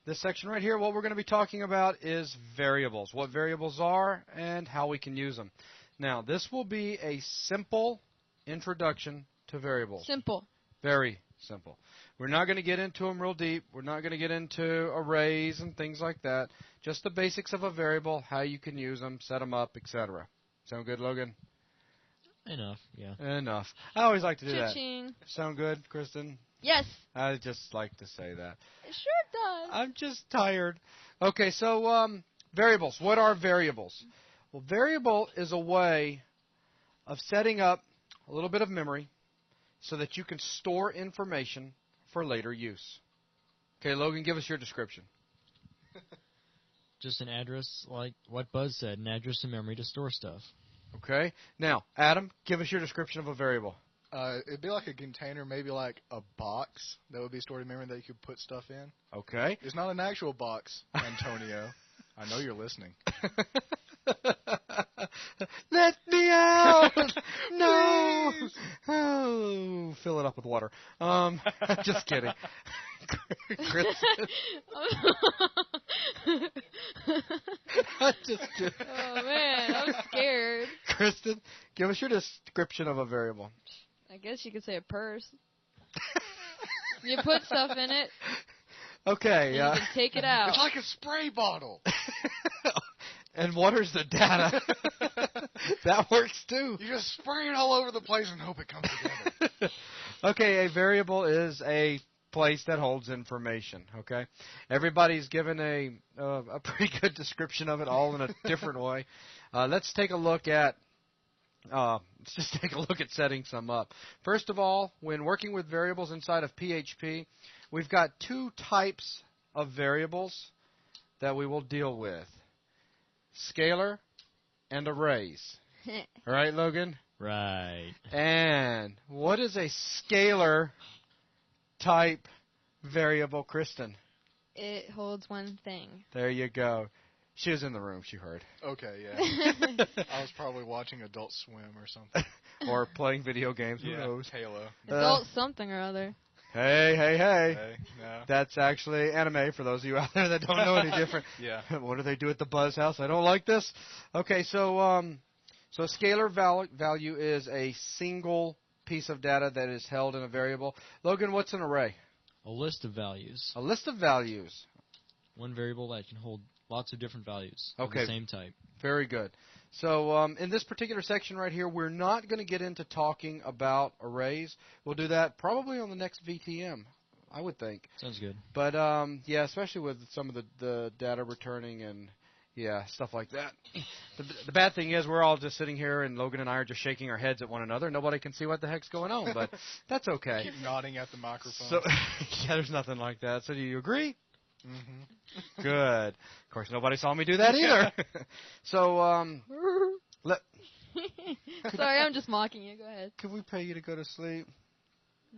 This section right here, what we're going to be talking about is variables, what variables are and how we can use them. Now, this will be a simple introduction to variables. Simple. Very simple. We're not going to get into them real deep. We're not going to get into arrays and things like that. Just the basics of a variable, how you can use them, set them up, etc. Sound good, Logan? Enough, yeah. Enough. I always like to do Cha-ching. that. Sound good, Kristen? Yes. I just like to say that. It sure does. I'm just tired. Okay, so variables. What are variables? Well, variable is a way of setting up a little bit of memory so that you can store information for later use. Okay, Logan, give us your description. Just an address, like what Buzz said, an address in memory to store stuff. Okay. Now, Adam, give us your description of a variable. It'd be like a container, maybe like a box that would be stored in memory that you could put stuff in. Okay. It's not an actual box, Antonio. I know you're listening. Let me out! No! Oh, fill it up with water. Just kidding. Kristen. I'm just kidding. Oh, man, I'm scared. Kristen, give us your description of a variable. I guess you could say a purse. You put stuff in it, Okay. and you can take it out. It's like a spray bottle. And water's the data. That works too. You just spray it all over the place and hope it comes together. Okay, a variable is a place that holds information. Okay, everybody's given a pretty good description of it, all in a different way. Let's take a look at. Let's just take a look at setting some up. First of all, when working with variables inside of PHP, we've got two types of variables that we will deal with: scalar and arrays. All right, Logan? Right. And what is a scalar type variable, Kristen? It holds one thing. There you go. She was in the room. She heard. Okay, yeah. I was probably watching Adult Swim or something. Or playing video games. Who Yeah, knows? Halo. Adult something or other. Hey. Hey, no. That's actually anime for those of you out there that don't know any different. Yeah. What do they do at the Buzz House? I don't like this. Okay, so so scalar value is a single piece of data that is held in a variable. Logan, what's an array? A list of values. A list of values. One variable that can hold lots of different values of Okay. the same type. Very good. So in this particular section right here, we're not going to get into talking about arrays. We'll do that probably on the next VTM, I would think. Sounds good. But, yeah, especially with some of the data returning and, yeah, stuff like that. The bad thing is we're all just sitting here, and Logan and I are just shaking our heads at one another. Nobody can see what the heck's going on, but that's okay. Keep nodding at the microphone. So, yeah, there's nothing like that. So do you agree? Mm-hmm. Good. Of course, nobody saw me do that either. So, Sorry, I'm just mocking you. Go ahead. could we pay you to go to sleep?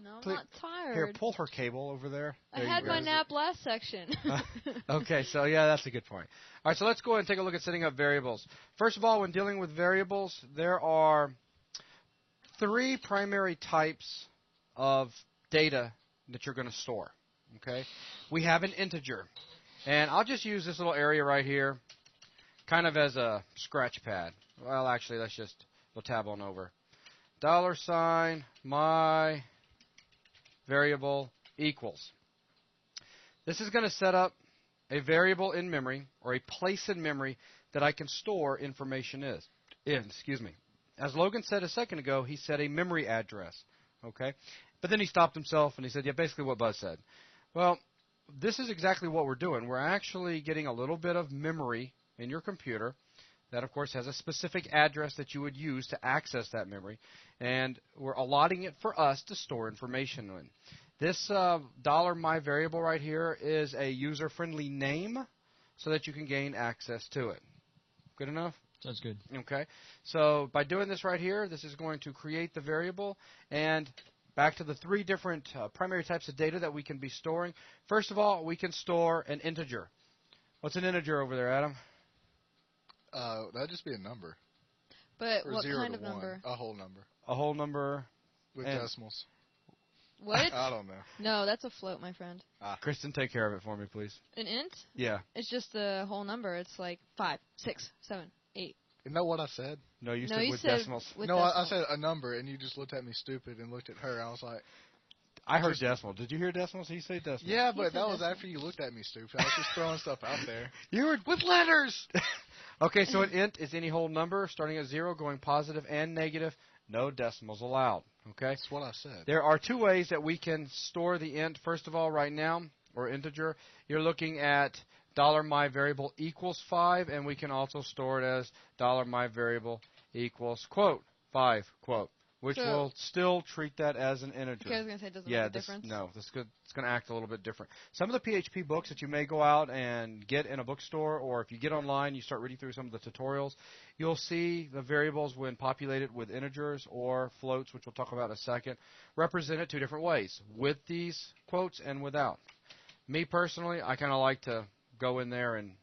No, I'm Please- not tired. Here, pull her cable over there. I There you had go. my nap last section. Okay, so yeah, that's a good point. All right, so let's go ahead and take a look at setting up variables. First of all, when dealing with variables, there are three primary types of data that you're going to store. Okay, we have an integer, and I'll just use this little area right here, kind of as a scratch pad. Well, actually, we'll tab on over. $ my variable equals. This is going to set up a variable in memory, or a place in memory that I can store information in. Excuse me. As Logan said a second ago, he said a memory address. Okay, but then he stopped himself and he said, yeah, basically what Buzz said. Well, this is exactly what we're doing. We're actually getting a little bit of memory in your computer that, of course, has a specific address that you would use to access that memory, and we're allotting it for us to store information in. This $my variable right here is a user-friendly name so that you can gain access to it. Good enough? Sounds good. Okay. So by doing this right here, this is going to create the variable, and back to the three different primary types of data that we can be storing. First of all, we can store an integer. What's an integer over there, Adam? That'd just be a number. But Or what 0 kind to of 1. number? A whole number. A whole number. With And- decimals. What? I don't know. No, that's a float, my friend. Kristen, take care of it for me, please. An int? Yeah. It's just a whole number. It's like 5, 6, 7, 8. Isn't that what I said? No, you No, said you with said decimals. with No, I decimals. said a number, and you just looked at me stupid and looked at her. I was like, I heard decimal. Did you hear decimals? He said decimal. yeah, He but said that was decimal. after you looked at me stupid. I was just throwing stuff out there. You were With letters! okay. So an int is any whole number starting at 0, going positive and negative. No decimals allowed. Okay. That's what I said. There are two ways that we can store the int. First of all, right now, or integer, you're looking at $myVariable equals 5, and we can also store it as $myVariable equals quote 5 quote, which So- will still treat that as an integer. Okay, I was going to say, it doesn't Yeah, make a this, difference. no, it's going to act a little bit different. Some of the PHP books that you may go out and get in a bookstore, or if you get online, you start reading through some of the tutorials, you'll see the variables when populated with integers or floats, which we'll talk about in a second, represented two different ways, with these quotes and without. Me personally, I kind of like to go in there and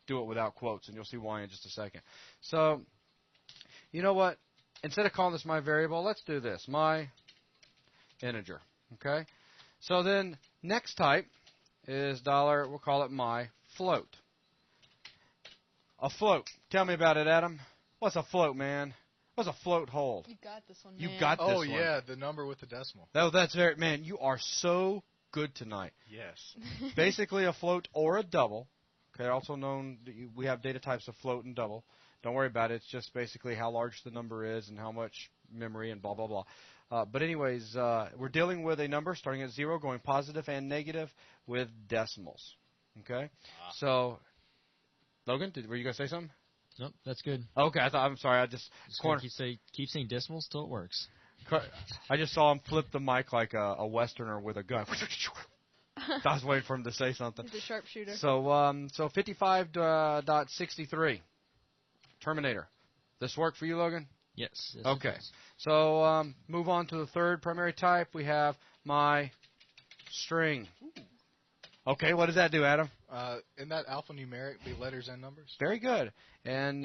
do it without quotes, and you'll see why in just a second. So, you know what? Instead of calling this my variable, let's do this, my integer, okay? So then next type is dollar, we'll call it my float. A float. Tell me about it, Adam. What's a float, man? What's a float hold? You got this one, You man. got this Oh, one. yeah, the number with the decimal. Oh, that's very, man, you are so good tonight. Yes. Basically a float or a double, okay, also known, we have data types of float and double. Don't worry about it. It's just basically how large the number is and how much memory and blah, blah, blah. But anyways, we're dealing with a number starting at 0, going positive and negative with decimals. Okay? So, Logan, were you going to say something? Nope, that's good. Okay, I'm sorry. I just Just keep saying decimals till it works. I just saw him flip the mic like a Westerner with a gun. I was waiting for him to say something. He's a sharpshooter. So 55.63. Terminator. This work for you, Logan? Yes. It Okay. does. So move on to the third primary type. We have my string. Okay, what does that do, Adam? In that alphanumeric, be letters and numbers? Very good. And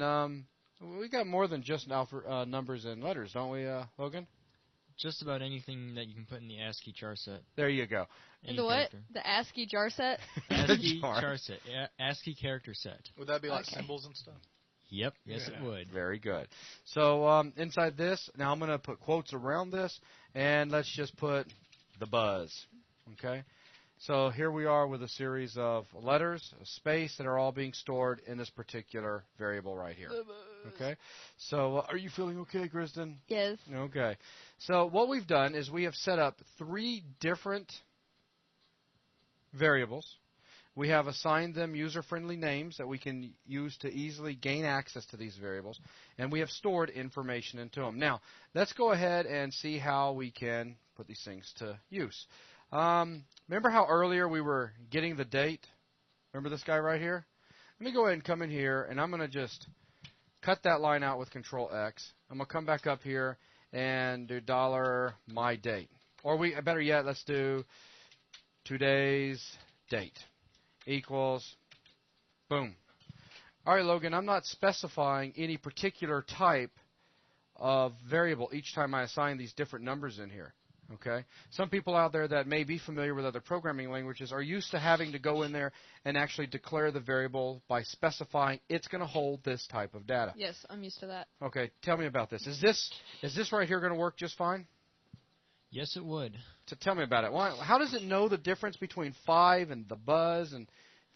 we got more than just numbers and letters, don't we, Logan? Just about anything that you can put in the ASCII char set. There you go. Any The what? character. The ASCII jar set? ASCII Char. char set. ASCII character set. Would that be like Okay. symbols and stuff? Yep. Yes, Yeah. it would. Very good. So inside this, now I'm going to put quotes around this, and let's just put the buzz. Okay? So here we are with a series of letters, a space that are all being stored in this particular variable right here. Okay? So are you feeling okay, Kristen? Yes. Okay. So what we've done is we have set up 3 different variables. We have assigned them user-friendly names that we can use to easily gain access to these variables, and we have stored information into them. Now, let's go ahead and see how we can put these things to use. Remember how earlier we were getting the date? Remember this guy right here? Let me go ahead and come in here, and I'm going to just cut that line out with Control X. I'm going to come back up here and do $MyDate. Or better yet, let's do today's date equals, boom. All right, Logan, I'm not specifying any particular type of variable each time I assign these different numbers in here. Okay? Some people out there that may be familiar with other programming languages are used to having to go in there and actually declare the variable by specifying it's going to hold this type of data. Yes, I'm used to that. Okay, tell me about this. Is this right here going to work just fine? Yes, it would. So tell me about it. How does it know the difference between 5 and the buzz and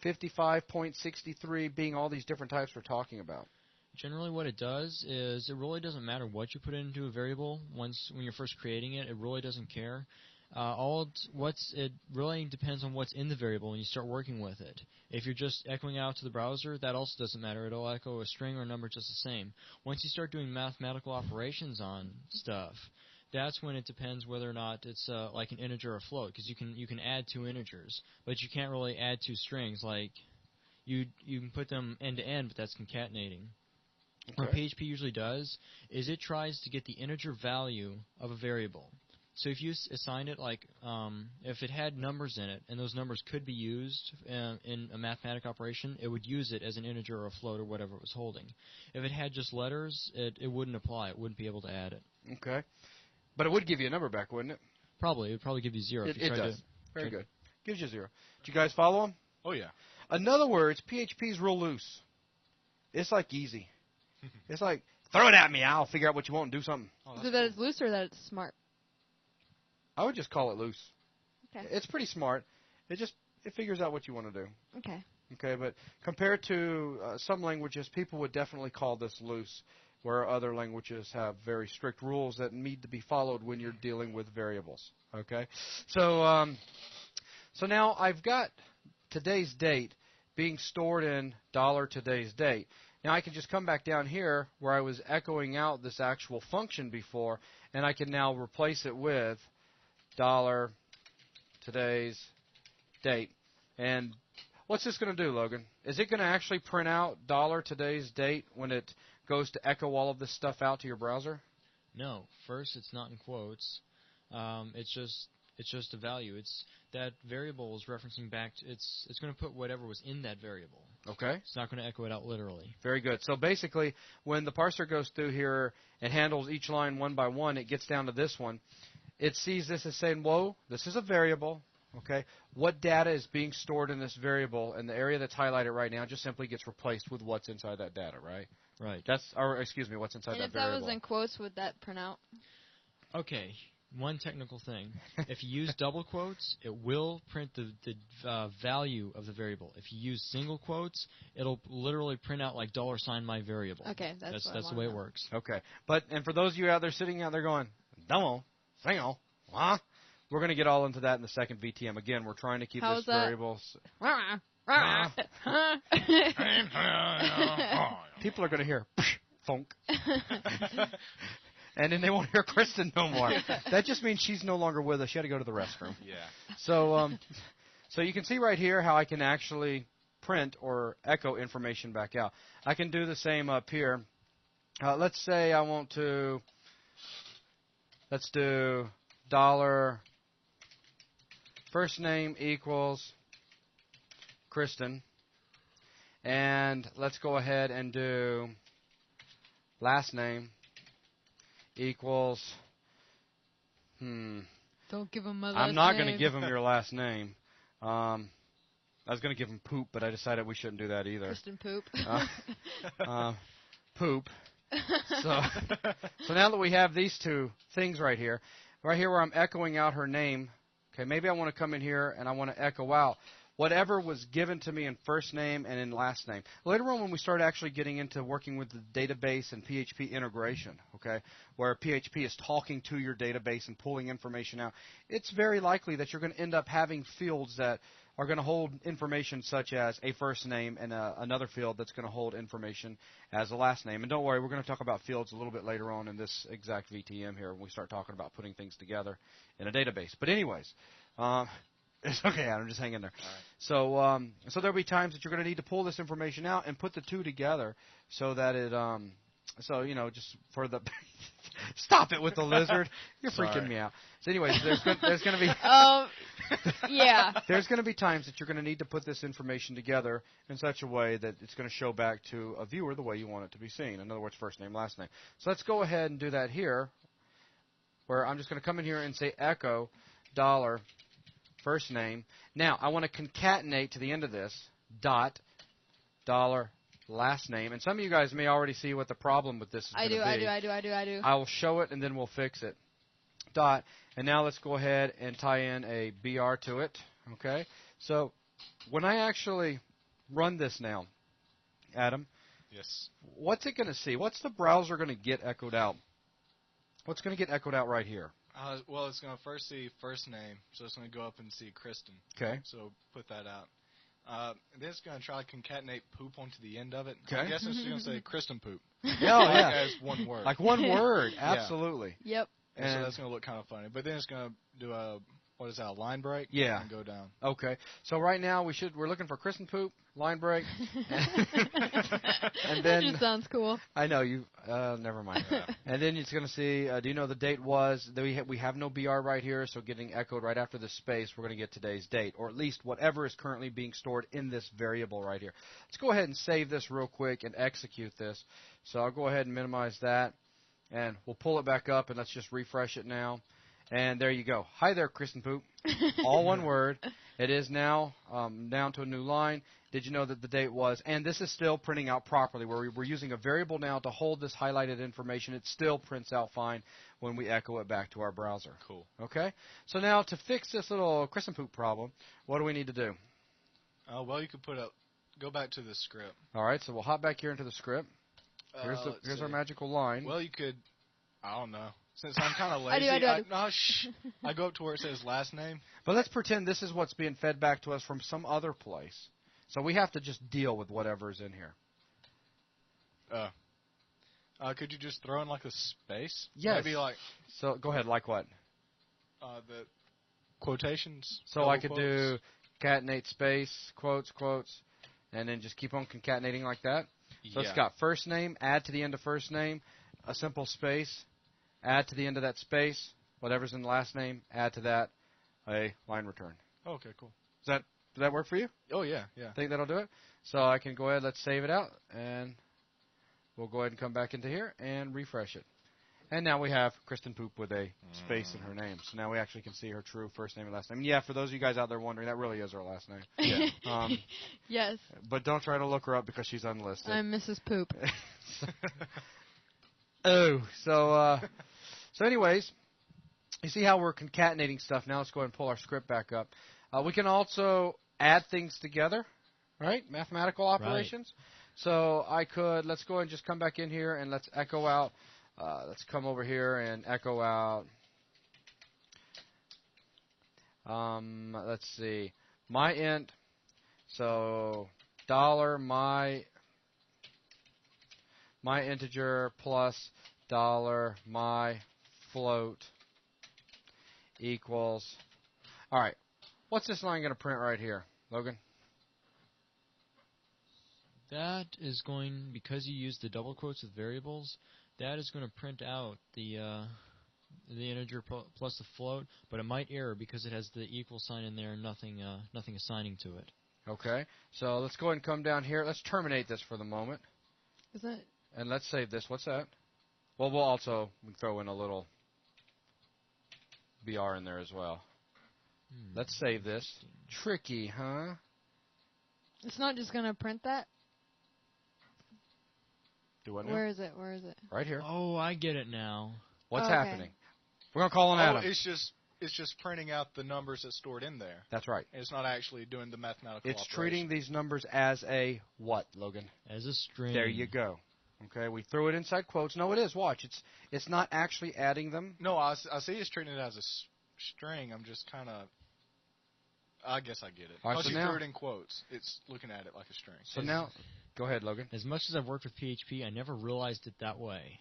55.63 being all these different types we're talking about? Generally, what it does is it really doesn't matter what you put into a variable when you're first creating it. It really doesn't care. It really depends on what's in the variable when you start working with it. If you're just echoing out to the browser, that also doesn't matter. It'll echo a string or a number just the same. Once you start doing mathematical operations on stuff, that's when it depends whether or not it's like an integer or a float, because you can add 2 integers, but you can't really add 2 strings. Like you can put them end to end, but that's concatenating. What PHP usually does is it tries to get the integer value of a variable. So if you assign it like if it had numbers in it and those numbers could be used in a mathematical operation, it would use it as an integer or a float or whatever it was holding. If it had just letters, it wouldn't apply. It wouldn't be able to add it. Okay. But it would give you a number back, wouldn't it? Probably. It would probably give you 0 if It you tried does. to. Very good. Gives you 0. Do you guys follow him? Oh yeah. In other words, PHP is real loose. It's like easy. It's like, throw it at me. I'll figure out what you want and do something. Oh, Is that's it that cool. it's loose or that it's smart? I would just call it loose. Okay. It's pretty smart. It figures out what you want to do. Okay. Okay, but compared to some languages, people would definitely call this loose, where other languages have very strict rules that need to be followed when you're dealing with variables. Okay, so now I've got today's date being stored in $today's date. Now I can just come back down here where I was echoing out this actual function before, and I can now replace it with $today's date. And what's this going to do, Logan? Is it going to actually print out $today's date when it goes to echo all of this stuff out to your browser? No. First, it's not in quotes. It's just a value. It's that variable is referencing back to it's going to put whatever was in that variable. Okay. It's not going to echo it out literally. Very good. So basically, when the parser goes through here and handles each line one by one, it gets down to this one. It sees this as saying, whoa, this is a variable. Okay. What data is being stored in this variable, and the area that's highlighted right now just simply gets replaced with what's inside that data, right? Right. What's inside And that if variable. that was in quotes, would that print out? Okay. One technical thing. If you use double quotes, it will print the value of the variable. If you use single quotes, it'll literally print out like $my variable. Okay, that's what I the way it wanna know. works. Okay. And for those of you out there sitting out there going, no, single, huh? We're going to get all into that in the second VTM. Again, we're trying to keep How this is that? variables. Huh? People are going to hear funk. And then they won't hear Kristen no more. That just means she's no longer with us. She had to go to the restroom. Yeah. So you can see right here how I can actually print or echo information back out. I can do the same up here. Let's say I want to, let's do dollar first name equals Kristen. And let's go ahead and do last name equals, Don't give him my last I'm not name. going to give him your last name. I was going to give him poop, but I decided we shouldn't do that either. Kristen Poop. Poop. So now that we have these two things right here where I'm echoing out her name, okay, maybe I want to come in here and I want to echo out whatever was given to me in first name and in last name. Later on when we start actually getting into working with the database and PHP integration, okay, where PHP is talking to your database and pulling information out, it's very likely that you're going to end up having fields that are going to hold information such as a first name and another field that's going to hold information as a last name. And don't worry, we're going to talk about fields a little bit later on in this exact VTM here when we start talking about putting things together in a database. But anyways, it's okay, Adam, just hang in there. All right. So there'll be times that you're going to need to pull this information out and put the two together so that it just for the stop it with the lizard. You're freaking Sorry. me out. So anyways, there's going to be Yeah. there's going to be times that you're going to need to put this information together in such a way that it's going to show back to a viewer the way you want it to be seen. In other words, first name, last name. So let's go ahead and do that here, where I'm just going to come in here and say echo dollar first name. Now, I want to concatenate to the end of this dot dollar last name. And some of you guys may already see what the problem with this is going to be. I do. I will show it, and then we'll fix it. Dot. And now let's go ahead and tie in a BR to it. Okay? So when I actually run this now, Adam, Yes. what's it going to see? What's the browser going to get echoed out? What's going to get echoed out right here? Well, it's going to first see first name, so it's going to go up and see Kristen. Okay. So put that out. Then it's going to try to concatenate poop onto the end of it. Okay. I guess it's going to say Kristen poop. Yeah. As one word. Like one word. Absolutely. Yep. And so And- that's going to look kind of funny. But then it's going to do a line break? Yeah. And go down. Okay. So right now we're looking for Kristen poop, line break. And that then just sounds cool. I know you. Never mind. And then it's going to see. Do you know the date was? We have no BR right here, so getting echoed right after the space, we're going to get today's date, or at least whatever is currently being stored in this variable right here. Let's go ahead and save this real quick and execute this. So I'll go ahead and minimize that, and we'll pull it back up, and let's just refresh it now. And there you go. Hi there, Kristen Poop. All one word. It is now down to a new line. Did you know that the date was? And this is still printing out properly. We're using a variable now to hold this highlighted information. It still prints out fine when we echo it back to our browser. Cool. Okay? So now to fix this little Kristen Poop problem, what do we need to do? Well, you could go back to the script. All right, so we'll hop back here into the script. Here's Let's our see. magical line. Well, you could, I don't know. Since I'm kind of I do, lazy, I do. no, shh. I go up to where it says last name. But let's pretend this is what's being fed back to us from some other place. So we have to just deal with whatever's in here. Could you just throw in like a space? Yes. Maybe like So go ahead, like what? the quotations. So double I could quotes. do concatenate space, quotes, and then just keep on concatenating like that. So Yeah. it's got first name, add to the end of first name, a simple space, add to the end of that space, whatever's in the last name, add to that, a line return. Okay, cool. Does that work for you? Oh yeah, yeah. Think that'll do it? So I can go ahead, let's save it out, and we'll go ahead and come back into here and refresh it. And now we have Kristen Poop with a space in her name. So now we actually can see her true first name and last name. Yeah, for those of you guys out there wondering, that really is her last name. Yeah. Yes, But don't try to look her up because she's unlisted. I'm Mrs. Poop. So anyways, you see how we're concatenating stuff. Now let's go ahead and pull our script back up. We can also add things together, right? Mathematical operations. So let's go ahead and just come back in here and let's echo out. Let's come over here and echo out. Let's see. My int. So dollar my integer plus dollar my float equals. All right. What's this line going to print right here, Logan? That is going, because you use the double quotes with variables, that is going to print out the integer plus the float, but it might error because it has the equal sign in there and nothing assigning to it. Okay. So let's go ahead and come down here. Let's terminate this for the moment. Is that? And let's save this. What's that? Well, we throw in a little BR in there as well. Let's save this. Tricky, huh? It's not just gonna print that. Do what now? Where is it? Where is it? Right here. Oh, I get it now. What's Okay. happening? We're going to call an Adam. It's just printing out the numbers that's stored in there. That's right. It's not actually doing the mathematical It's operation. treating these numbers as a what, Logan? As a string. There you go. Okay, we threw it inside quotes. No, it is. Watch. It's not actually adding them. No, I see it's treating it as a string. I'm just kind of... I guess I get it. All right, Unless so you now- threw it in quotes, it's looking at it like a string. So now, go ahead, Logan. As much as I've worked with PHP, I never realized it that way.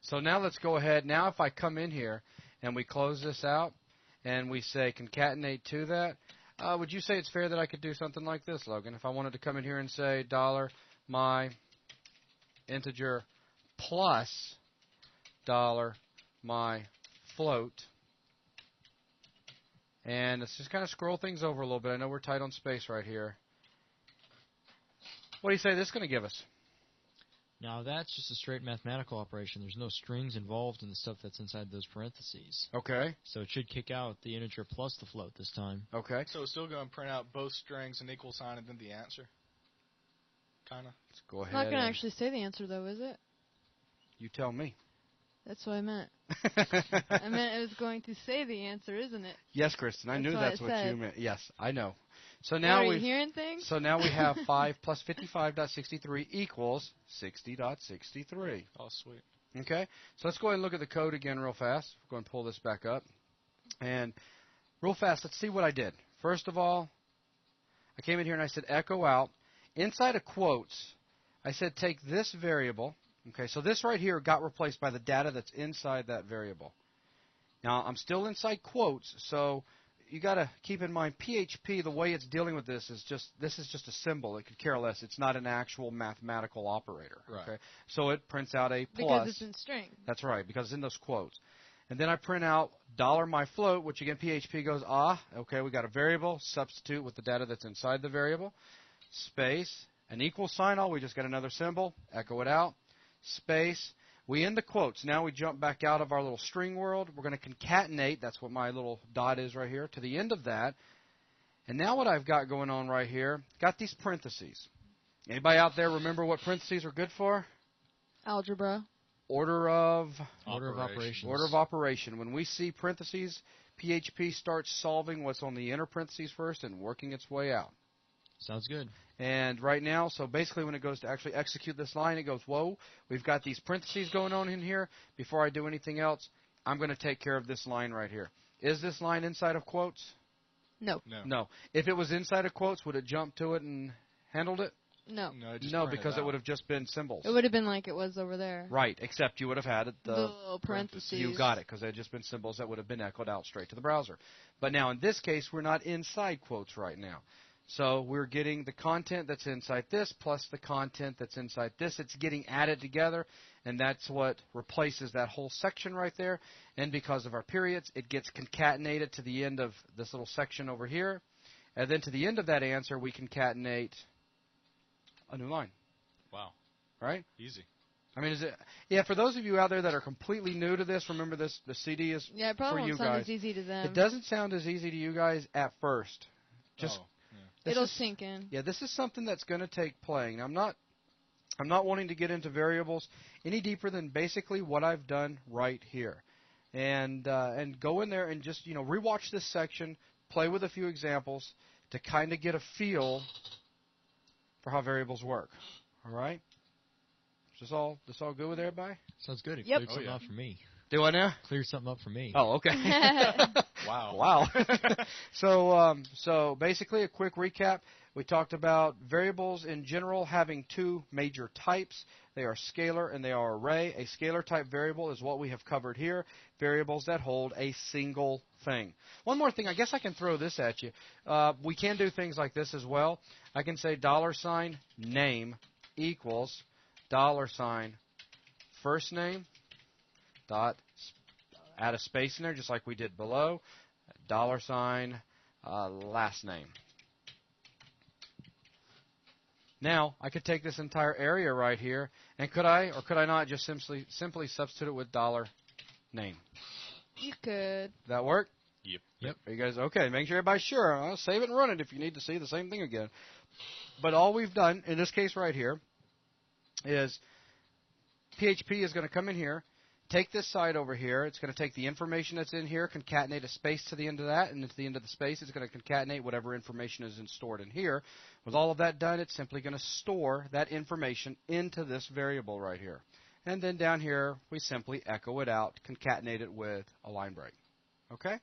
So now let's go ahead. Now if I come in here and we close this out and we say concatenate to that, would you say it's fair that I could do something like this, Logan? If I wanted to come in here and say dollar my integer plus dollar my float, and let's just kind of scroll things over a little bit. I know we're tight on space right here. What do you say this is going to give us? Now, that's just a straight mathematical operation. There's no strings involved in the stuff that's inside those parentheses. Okay. So it should kick out the integer plus the float this time. Okay. So it's still going to print out both strings and equal sign and then the answer? Kind of? Let's go ahead. It's not gonna and- actually say the answer though, is it? You tell me. That's what I meant. I meant it was going to say the answer, isn't it? Yes, Kristen, I That's knew what that's it what you said. meant. Yes, I know. So Now now Are you we hearing things? so now we have 5 plus 55.63 equals 60.63. Oh, sweet. Okay? So let's go ahead and look at the code again real fast. We're going to pull this back up. And real fast, let's see what I did. First of all, I came in here and I said echo out. Inside of quotes, I said take this variable. Okay, so this right here got replaced by the data that's inside that variable. Now, I'm still inside quotes, so you got to keep in mind PHP, the way it's dealing with this is just a symbol. It could care less. It's not an actual mathematical operator. Right. Okay? So it prints out a plus. Because it's in string. That's right, because it's in those quotes. And then I print out $my float, which again PHP goes, okay, we got a variable, substitute with the data that's inside the variable, space, an equal sign, we just got another symbol, echo it out, space. We end the quotes. Now we jump back out of our little string world. We're going to concatenate. That's what my little dot is right here, to the end of that. And now what I've got going on right here, got these parentheses. Anybody out there remember what parentheses are good for? Algebra. Order of operations. Order of operation. When we see parentheses, PHP starts solving what's on the inner parentheses first and working its way out. Sounds good. And right now, so basically when it goes to actually execute this line, it goes, whoa, we've got these parentheses going on in here. Before I do anything else, I'm going to take care of this line right here. Is this line inside of quotes? No. No. If it was inside of quotes, would it jump to it and handled it? No. No, because it would have just been symbols. It would have been like it was over there. Right, except you would have had The little parentheses. You got it, because they had just been symbols that would have been echoed out straight to the browser. But now in this case, we're not inside quotes right now. So we're getting the content that's inside this plus the content that's inside this. It's getting added together, and that's what replaces that whole section right there. And because of our periods, it gets concatenated to the end of this little section over here. And then to the end of that answer, we concatenate a new line. Wow. Right? Easy. I mean, is it? Yeah, for those of you out there that are completely new to this, remember this, the CD is Yeah, it probably for you won't sound guys. as easy to them. It doesn't sound as easy to you guys at first. Just this It'll is- sink in. Yeah, this is something that's going to take playing. Now, I'm not wanting to get into variables any deeper than basically what I've done right here, and go in there and just rewatch this section, play with a few examples to kind of get a feel for how variables work. All right. Is this all good with everybody? Sounds good. It Yep. cleared something yeah. up for me. Do I now? Cleared something up for me. Oh, okay. Wow. Wow. So basically, a quick recap. We talked about variables in general having two major types. They are scalar and they are array. A scalar type variable is what we have covered here, variables that hold a single thing. One more thing, I guess I can throw this at you. We can do things like this as well. I can say $name equals $first name dot, add a space in there just like we did below, last name. Now, I could take this entire area right here, and could I or could I not just simply substitute it with $name? You could. That work? Yep. Are you guys okay? Make sure everybody's sure. I'll save it and run it if you need to see the same thing again. But all we've done in this case right here is PHP is going to come in here, take this side over here. It's going to take the information that's in here, concatenate a space to the end of that, and at the end of the space, it's going to concatenate whatever information is stored in here. With all of that done, it's simply going to store that information into this variable right here. And then down here, we simply echo it out, concatenate it with a line break. Okay?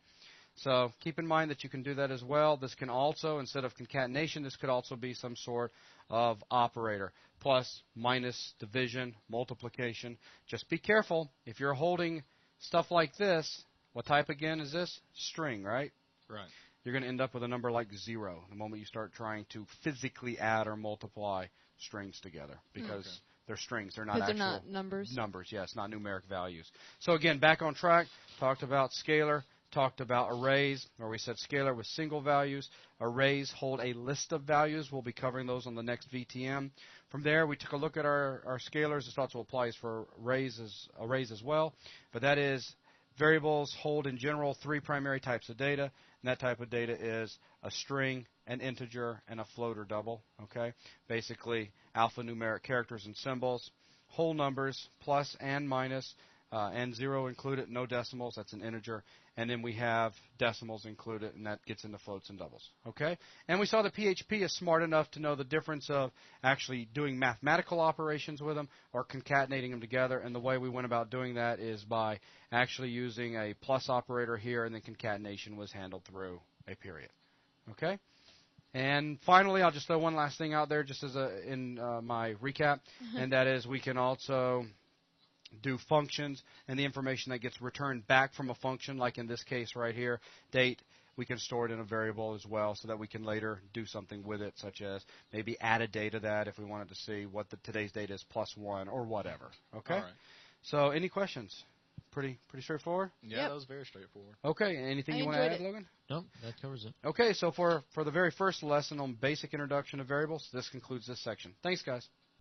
So keep in mind that you can do that as well. This can also, instead of concatenation, this could also be some sort of operator. Plus, minus, division, multiplication. Just be careful. If you're holding stuff like this, what type again is this? String, right? Right. You're going to end up with a number like 0 the moment you start trying to physically add or multiply strings together. Because they're strings. They're not Because actual they're not numbers. numbers. Yes, not numeric values. So again, back on track. Talked about scalar. Talked about arrays, where we said scalar with single values. Arrays hold a list of values. We'll be covering those on the next VTM. From there, we took a look at our scalars. This also applies for arrays as well. But that is, variables hold in general 3 primary types of data. And that type of data is a string, an integer, and a float or double. Okay, basically alphanumeric characters and symbols. Whole numbers, plus and minus, and 0 included, no decimals, that's an integer. And then we have decimals included, and that gets into floats and doubles. Okay? And we saw that PHP is smart enough to know the difference of actually doing mathematical operations with them or concatenating them together. And the way we went about doing that is by actually using a plus operator here, and then concatenation was handled through a period. Okay? And finally, I'll just throw one last thing out there just as in my recap, and that is we can also do functions, and the information that gets returned back from a function, like in this case right here, date, we can store it in a variable as well so that we can later do something with it, such as maybe add a date to that if we wanted to see what today's date is +1 or whatever. Okay? All right. So any questions? Pretty straightforward? Yeah, Yep. that was very straightforward. Okay, anything I you want to enjoyed add, it. Logan? Nope, that covers it. Okay, so for the very first lesson on basic introduction to variables, this concludes this section. Thanks, guys.